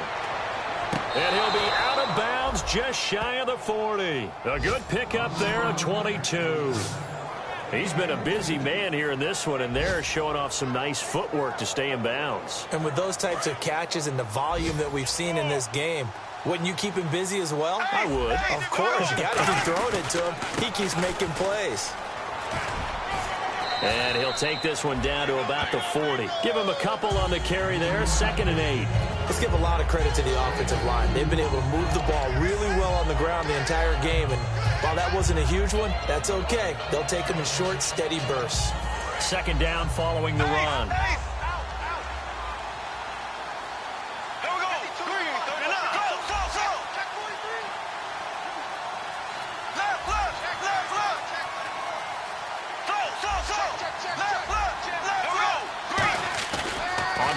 And he'll be out of bounds just shy of the 40. A good pickup there, a 22. He's been a busy man here in this one, and they're showing off some nice footwork to stay in bounds. And with those types of catches and the volume that we've seen in this game, wouldn't you keep him busy as well? I would. Of course. You got to keep throwing it to him. He keeps making plays. And he'll take this one down to about the 40. Give him a couple on the carry there, 2nd and 8. Let's give a lot of credit to the offensive line. They've been able to move the ball really well on the ground the entire game. And while that wasn't a huge one, that's okay. They'll take them in short, steady bursts. 2nd down following the run.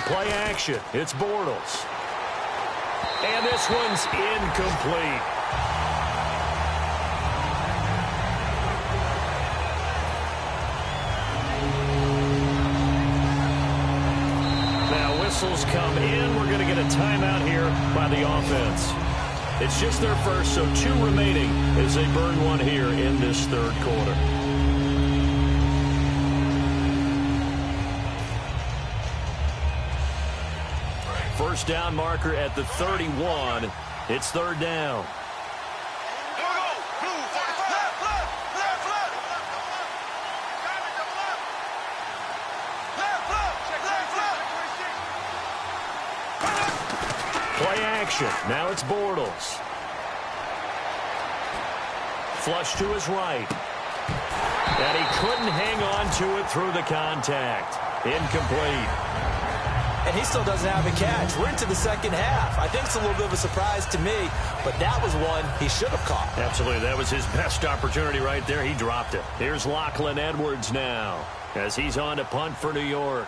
Play action. It's Bortles. And this one's incomplete. Now whistles come in. We're going to get a timeout here by the offense. It's just their first, so 2 remaining as they burn one here in this third quarter. First down marker at the 31. It's 3rd down. Play action. Now it's Bortles. Flush to his right. And he couldn't hang on to it through the contact. Incomplete. And he still doesn't have a catch. We're into the second half. I think it's a little bit of a surprise to me, but that was one he should have caught. Absolutely. That was his best opportunity right there. He dropped it. Here's Lachlan Edwards now as he's on to punt for New York.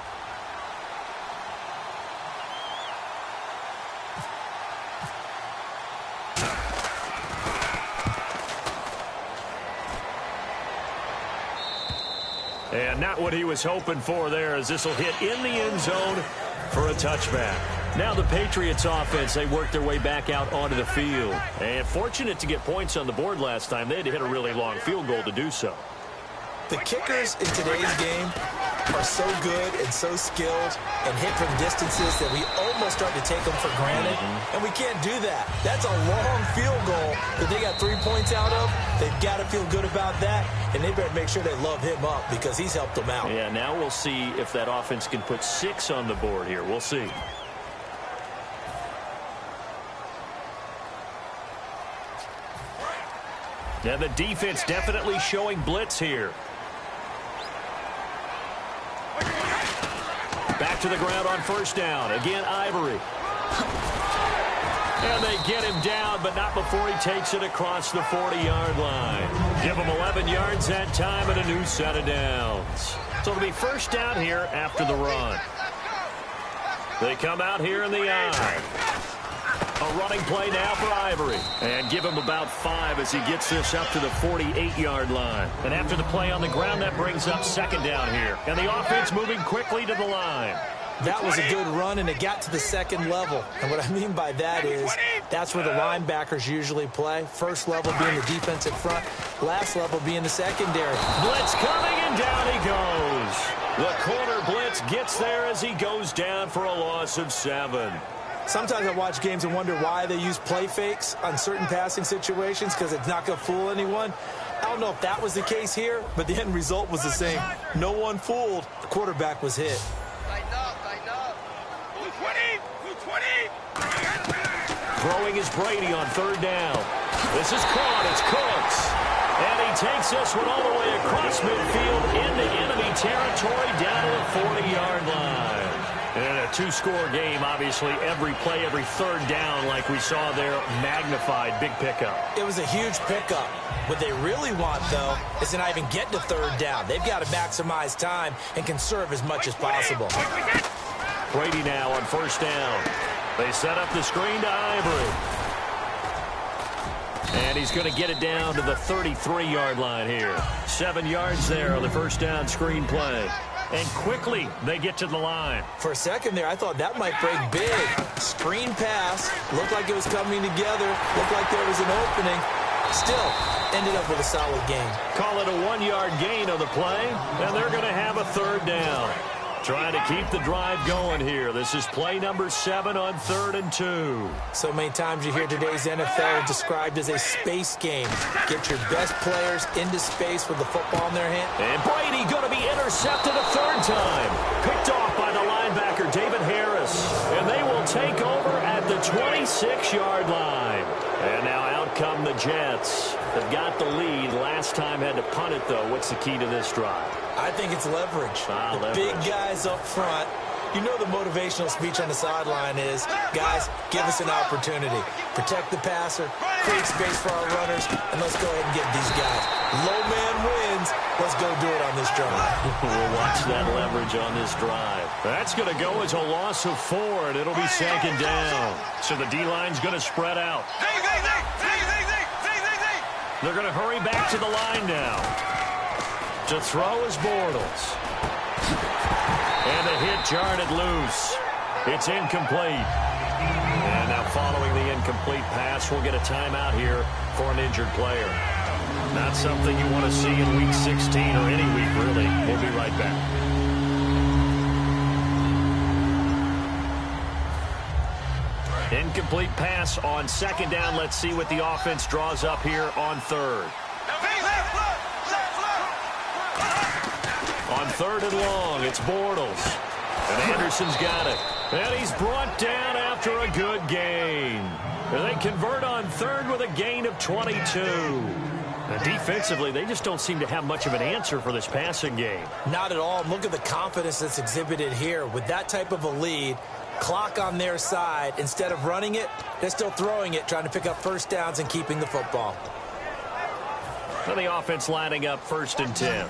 And not what he was hoping for there, as this will hit in the end zone for a touchback. Now the Patriots offense, they worked their way back out onto the field. And fortunate to get points on the board last time. They had to hit a really long field goal to do so. The kickers in today's game are so good and so skilled and hit from distances that we almost start to take them for granted, and we can't do that. That's a long field goal that they got 3 points out of. They've got to feel good about that, and they better make sure they love him up because he's helped them out. Yeah, now we'll see if that offense can put 6 on the board here. We'll see. Now the defense definitely showing blitz here. Back to the ground on first down. Again, Ivory. And they get him down, but not before he takes it across the 40-yard line. Give him 11 yards that time and a new set of downs. So it'll be first down here after the run. They come out here in the eye. A running play now for Ivory. And give him about 5 as he gets this up to the 48-yard line. And after the play on the ground, that brings up second down here. And the offense moving quickly to the line. That was a good run, and it got to the second level. And what I mean by that is that's where the linebackers usually play. First level being the defensive front, last level being the secondary. Blitz coming, and down he goes. The corner blitz gets there as he goes down for a loss of 7. Sometimes I watch games and wonder why they use play fakes on certain passing situations because it's not going to fool anyone. I don't know if that was the case here, but the end result was the same. No one fooled. The quarterback was hit. Throwing is Brady on third down. This is caught. It's Cooks. And he takes this one all the way across midfield into enemy territory down to the 40-yard line. And a 2-score game, obviously, every play, every third down, like we saw there, magnified, big pickup. It was a huge pickup. What they really want, though, is to not even get to third down. They've got to maximize time and conserve as much as possible. Brady now on first down. They set up the screen to Ivory. And he's going to get it down to the 33-yard line here. 7 yards there on the first down screen play. And quickly, they get to the line. For a second there, I thought that might break big. Screen pass. Looked like it was coming together. Looked like there was an opening. Still, ended up with a solid gain. Call it a 1-yard gain on the play, and they're going to have a third down. Trying to keep the drive going here. This is play number 7 on 3rd and 2. So many times you hear today's NFL described as a space game. Get your best players into space with the football in their hand. And Brady going to be intercepted a third time. Picked off by the linebacker, David Harris. And they will take over at the 26-yard line. And now out come the Jets. They've got the lead. Last time had to punt it, though. What's the key to this drive? I think it's leverage. The big guys up front. You know the motivational speech on the sideline is, guys, give us an opportunity. Protect the passer, create space for our runners, and let's go ahead and get these guys. Low man wins. Let's go do it on this drive. We'll watch that leverage on this drive. That's going to go as a loss of 4, and it'll be second down. So the D-line's going to spread out. They're going to hurry back to the line now. To throw is Bortles. And the hit jarred it loose. It's incomplete. And now following the incomplete pass, we'll get a timeout here for an injured player. Not something you want to see in Week 16 or any week, really. We'll be right back. Incomplete pass on second down. Let's see what the offense draws up here on third. On third and long, it's Bortles. And Anderson's got it. And he's brought down after a good gain. And they convert on third with a gain of 22. Now, defensively, they just don't seem to have much of an answer for this passing game. Not at all. Look at the confidence that's exhibited here. With that type of a lead, clock on their side, instead of running it, they're still throwing it, trying to pick up first downs and keeping the football. And the offense lining up 1st and 10.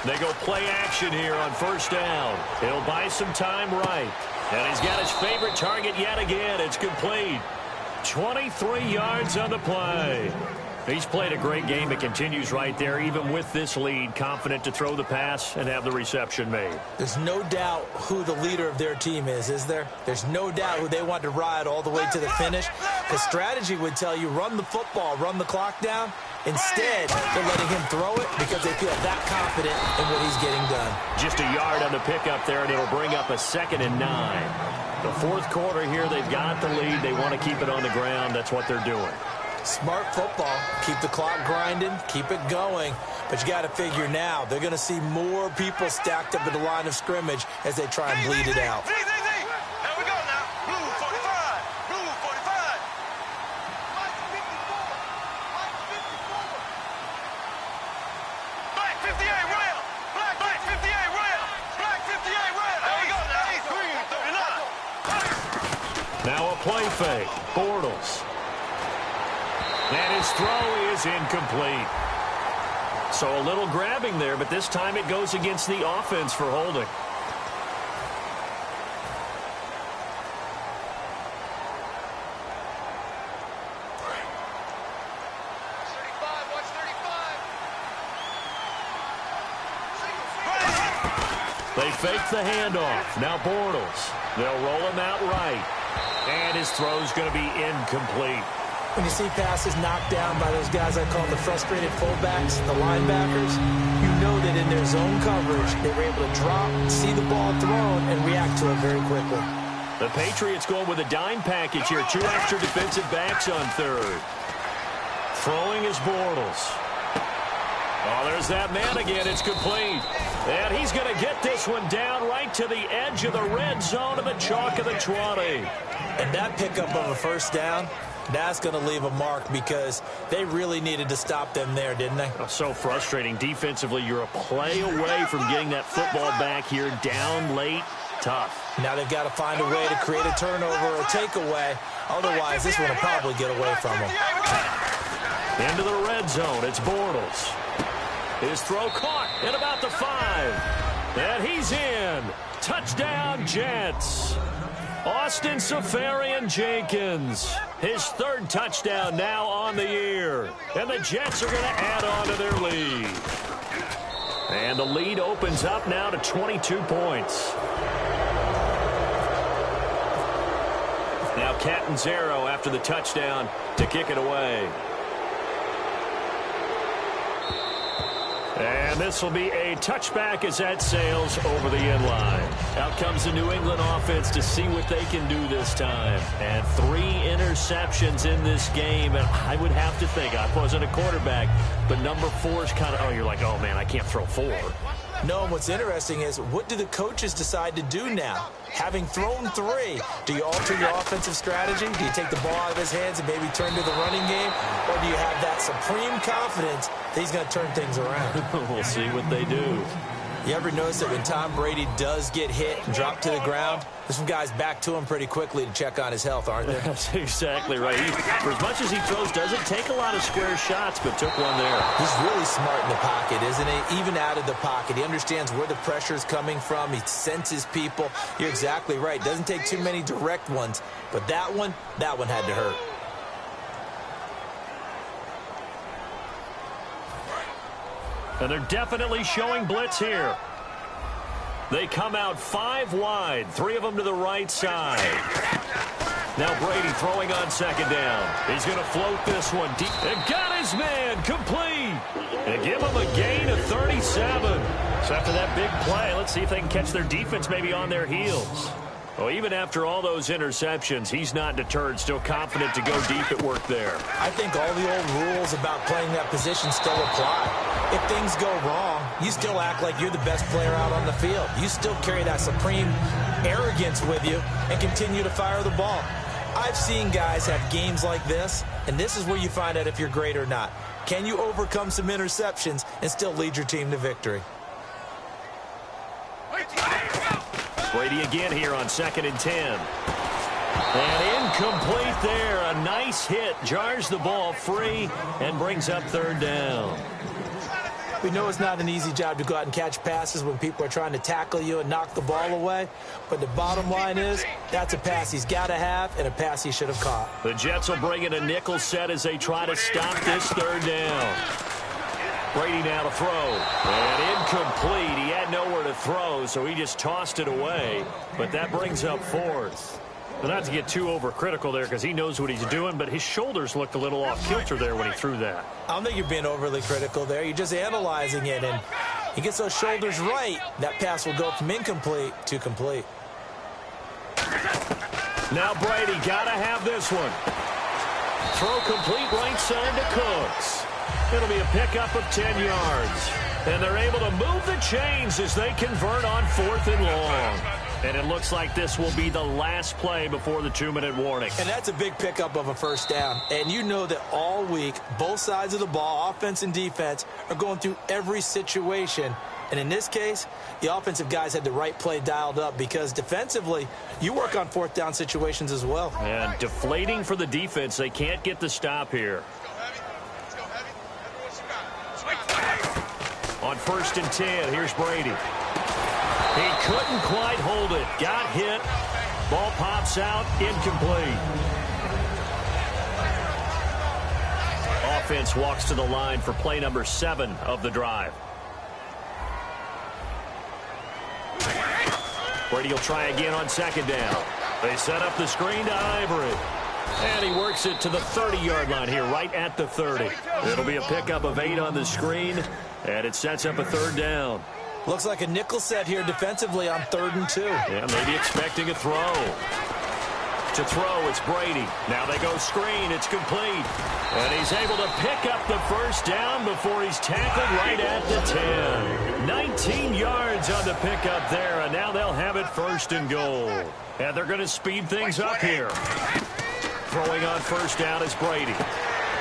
They go play action here on first down. He'll buy some time right. And he's got his favorite target yet again. It's complete. 23 yards on the play. He's played a great game. It continues right there, even with this lead, confident to throw the pass and have the reception made. There's no doubt who the leader of their team is there? There's no doubt who they want to ride all the way to the finish. Because strategy would tell you run the football, run the clock down. Instead, they're letting him throw it because they feel that confident in what he's getting done. Just a yard on the pickup there, and it'll bring up a 2nd and 9. The fourth quarter here, they've got the lead. They want to keep it on the ground. That's what they're doing. Smart football. Keep the clock grinding. Keep it going. But you got to figure now, they're going to see more people stacked up at the line of scrimmage as they try and bleed it out. There we go now. Blue 45. Blue 45. Black 54. Black 54. Black 58 rail. Black 58 rail. Black 58 rail. There we go now. 39. Now a play fake. Bortles. And his throw is incomplete. So a little grabbing there, but this time it goes against the offense for holding. Watch 35. They fake the handoff. Now Bortles. They'll roll him out right. And his throw's going to be incomplete. When you see passes knocked down by those guys I call the frustrated fullbacks, the linebackers, you know that in their zone coverage, they were able to drop, see the ball thrown, and react to it very quickly. The Patriots going with a dime package here. 2 extra defensive backs on third. Throwing is Bortles. Oh, there's that man again. It's complete. And he's going to get this one down right to the edge of the red zone of the chalk of the 20. And that pickup of a first down, that's going to leave a mark because they really needed to stop them there, didn't they? Oh, so frustrating. Defensively, you're a play away from getting that football back here. Down late, tough. Now they've got to find a way to create a turnover or a takeaway. Otherwise, this one will probably get away from them. Into the red zone. It's Bortles. His throw caught at about the 5. And he's in. Touchdown, Jets. Austin Seferian-Jenkins, his 3rd touchdown now on the year. And the Jets are going to add on to their lead. And the lead opens up now to 22 points. Now Catanzaro after the touchdown to kick it away. And this will be a touchback as that sails over the end line. Out comes the New England offense to see what they can do this time. And 3 interceptions in this game. And I would have to think, I wasn't a quarterback, but number 4 is kind of, oh, you're like, oh, man, I can't throw 4. No, and what's interesting is what do the coaches decide to do now? Having thrown 3, do you alter your offensive strategy? Do you take the ball out of his hands and maybe turn to the running game? Or do you have that supreme confidence that he's going to turn things around? We'll see what they do. You ever notice that when Tom Brady does get hit and drop to the ground, there's some guys back to him pretty quickly to check on his health, aren't there? That's exactly right. For as much as he throws, doesn't take a lot of square shots, but took one there. He's really smart in the pocket, isn't he? Even out of the pocket. He understands where the pressure is coming from. He senses people. You're exactly right. Doesn't take too many direct ones. But that one had to hurt. And they're definitely showing blitz here. They come out 5 wide, 3 of them to the right side. Now Brady throwing on 2nd down. He's going to float this one deep. And got his man complete. And give him a gain of 37. So after that big play, let's see if they can catch their defense maybe on their heels. Well, even after all those interceptions, he's not deterred, still confident to go deep at work there. I think all the old rules about playing that position still apply. If things go wrong, you still act like you're the best player out on the field. You still carry that supreme arrogance with you and continue to fire the ball. I've seen guys have games like this, and this is where you find out if you're great or not. Can you overcome some interceptions and still lead your team to victory? Brady again here on 2nd and 10. And incomplete there. A nice hit. Jars the ball free and brings up 3rd down. We know it's not an easy job to go out and catch passes when people are trying to tackle you and knock the ball away. But the bottom line is that's a pass he's got to have and a pass he should have caught. The Jets will bring in a nickel set as they try to stop this 3rd down. Brady now to throw. And incomplete. He had nowhere to throw, so he just tossed it away. But that brings up 4th. But not to get too overcritical there because he knows what he's doing, but his shoulders looked a little off kilter there when he threw that. I don't think you're being overly critical there. You're just analyzing it, and he gets those shoulders right. That pass will go from incomplete to complete. Now Brady got to have this one. Throw complete right side to Cooks. It'll be a pickup of 10 yards. And they're able to move the chains as they convert on 4th and long. And it looks like this will be the last play before the 2-minute warning. And that's a big pickup of a first down. And you know that all week, both sides of the ball, offense and defense, are going through every situation. And in this case, the offensive guys had the right play dialed up because defensively, you work on 4th down situations as well. And deflating for the defense. They can't get the stop here. On 1st and 10, here's Brady. He couldn't quite hold it. Got hit. Ball pops out. Incomplete. Offense walks to the line for play number 7 of the drive. Brady will try again on 2nd down. They set up the screen to Ivory. And he works it to the 30-yard line here, right at the 30. It'll be a pickup of 8 on the screen, and it sets up a 3rd down. Looks like a nickel set here defensively on 3rd and 2. Yeah, maybe expecting a throw. To throw, it's Brady. Now they go screen. It's complete. And he's able to pick up the 1st down before he's tackled right at the 10. 19 yards on the pickup there, and now they'll have it 1st and goal. And they're going to speed things up here. Throwing on 1st down is Brady.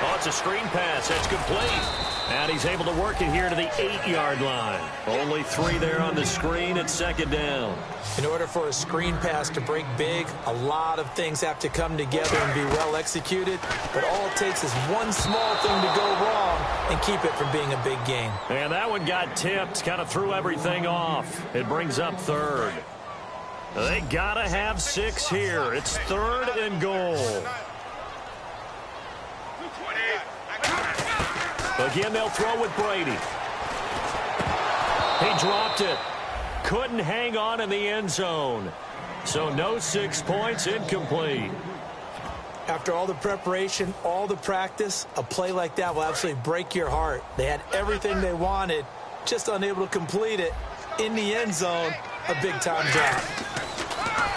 Oh, it's a screen pass. That's complete. And he's able to work it here to the 8-yard line. Only 3 there on the screen at 2nd down. In order for a screen pass to break big, a lot of things have to come together and be well executed. But all it takes is one small thing to go wrong and keep it from being a big gain. And that one got tipped, kind of threw everything off. It brings up 3rd. They got to have 6 here. It's 3rd and goal. Again, they'll throw with Brady. He dropped it. Couldn't hang on in the end zone. So no 6 points, incomplete. After all the preparation, all the practice, a play like that will absolutely break your heart. They had everything they wanted, just unable to complete it. In the end zone, a big-time drop.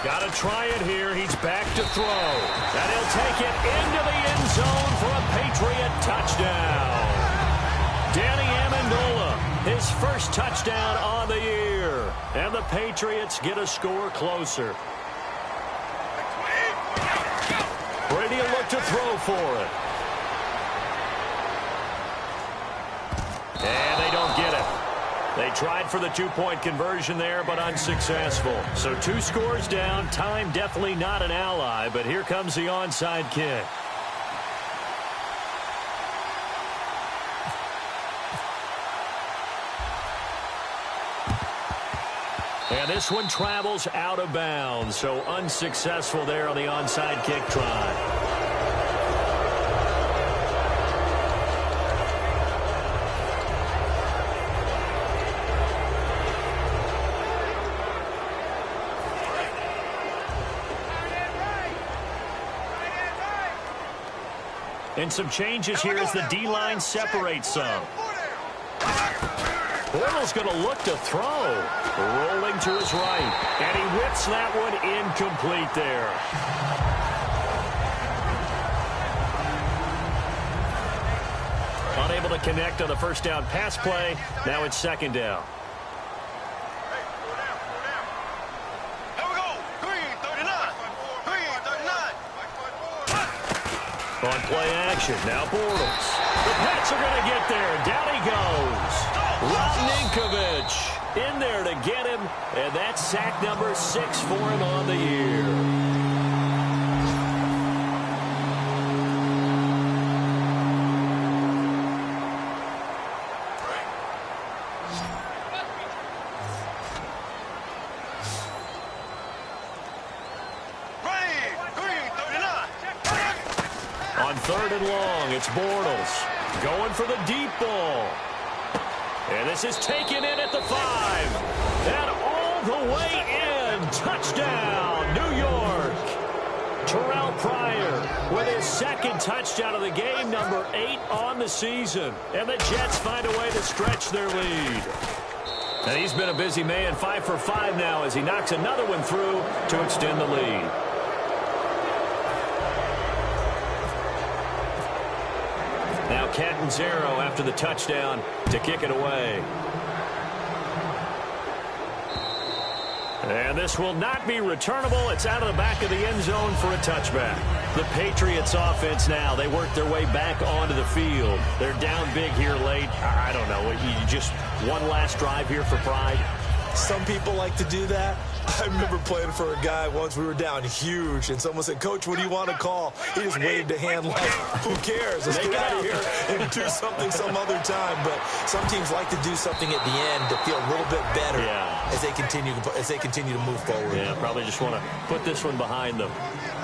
Got to try it here. He's back to throw. And he'll take it into the end zone for a Patriot touchdown. Danny Amendola, his 1st touchdown on the year. And the Patriots get a score closer. Brady will look to throw for it. And they don't get it. They tried for the 2-point conversion there, but unsuccessful. So 2 scores down. Time definitely not an ally, but here comes the onside kick. And this one travels out of bounds, so unsuccessful there on the onside kick try. And some changes here as the D-line separates some. Bortles going to look to throw. Rolling to his right. And he whips that one incomplete there. Unable to connect on the 1st down pass play. Now it's 2nd down. On play action, now Bortles. The Pats are going to get there. Down he goes. Ninkovich in there to get him, and that's sack number 6 for him on the year. On 3rd and long, it's Bortles going for the deep ball. And this is taken in at the 5. And all the way in. Touchdown, New York. second touchdown of the game, number 8 on the season. And the Jets find a way to stretch their lead. And he's been a busy man, 5 for 5 now as he knocks another one through to extend the lead. Now Catanzaro after the touchdown to kick it away. And this will not be returnable. It's out of the back of the end zone for a touchback. The Patriots offense now, they work their way back onto the field. They're down big here late. I don't know, you just one last drive here for pride. Some people like to do that. I remember playing for a guy once. We were down huge, and someone said, "Coach, what do you want to call?" He just waved a hand like, "Who cares? Let's get out of here and do something some other time." But some teams like to do something at the end to feel a little bit better as they continue to move forward. Yeah, probably just want to put this one behind them.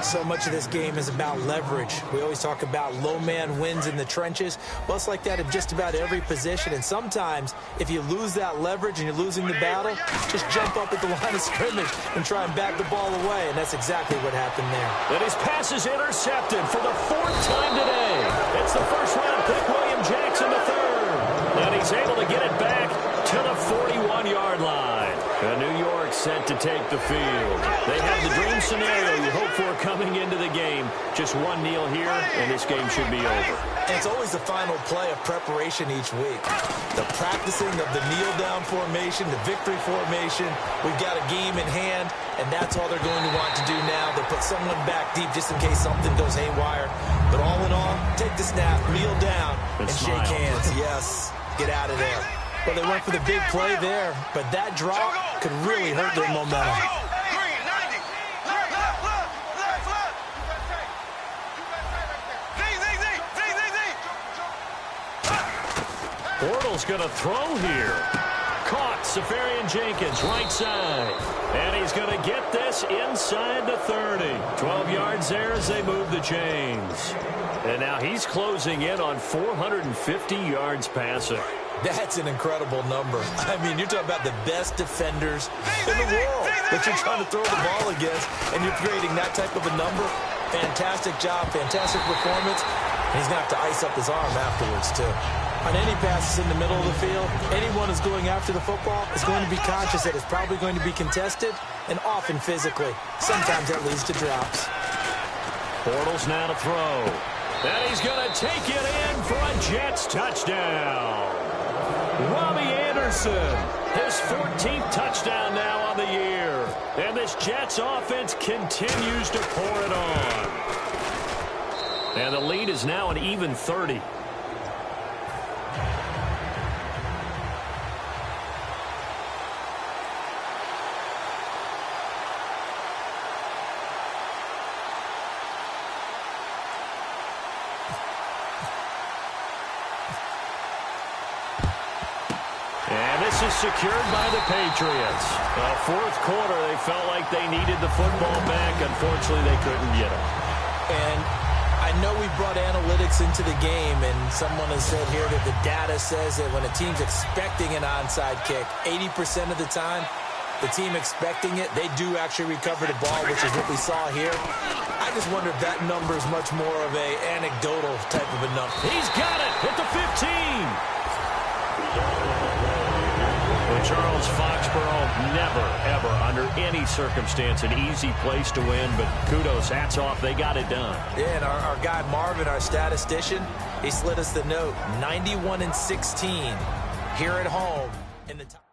So much of this game is about leverage. We always talk about low man wins in the trenches. Well, it's like that in just about every position. And sometimes, if you lose that leverage and you're losing the battle, just jump up at the line of scrimmage and try and bat the ball away. And that's exactly what happened there. And his pass is intercepted for the 4th time today. It's the first-round pick, William Jackson, the 3rd. And he's able to get it back to the 41-yard line. And New York set to take the field. They have the dream scenario you hope for coming into the game. Just one kneel here, and this game should be over. And it's always the final play of preparation each week. The practicing of the kneel-down formation, the victory formation. We've got a game in hand, and that's all they're going to want to do now. They'll put someone back deep just in case something goes haywire. But all in all, take the snap, kneel down, and shake hands. Yes, get out of there. Well, they went for the big play there, but that drop could really hurt their momentum. Bortles going to throw here. Caught. Safarian Jenkins, right side. And he's going to get this inside the 30. 12 yards there as they move the chains. And now he's closing in on 450 yards passing. That's an incredible number. I mean, you're talking about the best defenders in the world that you're trying to throw the ball against, and you're creating that type of a number. Fantastic job, fantastic performance. And he's going to have to ice up his arm afterwards, too. On any passes in the middle of the field, anyone who's going after the football is going to be conscious that it's probably going to be contested, and often physically. Sometimes that leads to drops. Bortles now to throw. And he's going to take it in for a Jets touchdown. Robbie Anderson, his 14th touchdown now on the year. And this Jets offense continues to pour it on. And the lead is now an even 30. Secured by the Patriots. Fourth quarter, they felt like they needed the football back. Unfortunately, they couldn't get it. And I know we brought analytics into the game, and someone has said here that the data says that when a team's expecting an onside kick, 80% of the time, the team expecting it, they do actually recover the ball, which is what we saw here. I just wonder if that number is much more of a anecdotal type of a number. He's got it at the 15. Charles Foxborough, never, ever, under any circumstance, an easy place to win, but kudos, hats off, they got it done. Yeah, and our guy Marvin, our statistician, he slid us the note, 91-16 here at home in the top.